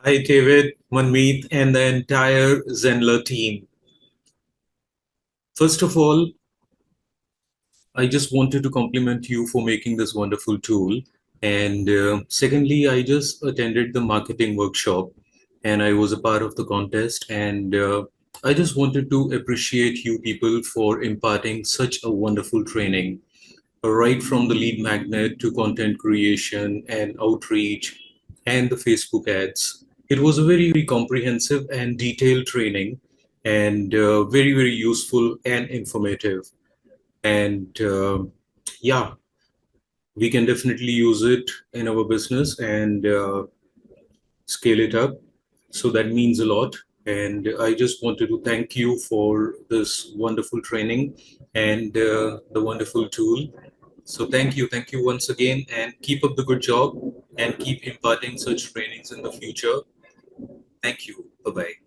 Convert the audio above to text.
Hi, David, Manmeet, and the entire Zenler team. First of all, I just wanted to compliment you for making this wonderful tool. And secondly, I just attended the marketing workshop and I was a part of the contest. And I just wanted to appreciate you people for imparting such a wonderful training, right from the lead magnet to content creation and outreach and the Facebook ads. It was a very comprehensive and detailed training and very useful and informative. And yeah, we can definitely use it in our business and scale it up. So that means a lot. And I just wanted to thank you for this wonderful training and the wonderful tool. So thank you once again, and keep up the good job and keep imparting such trainings in the future. Thank you. Bye bye.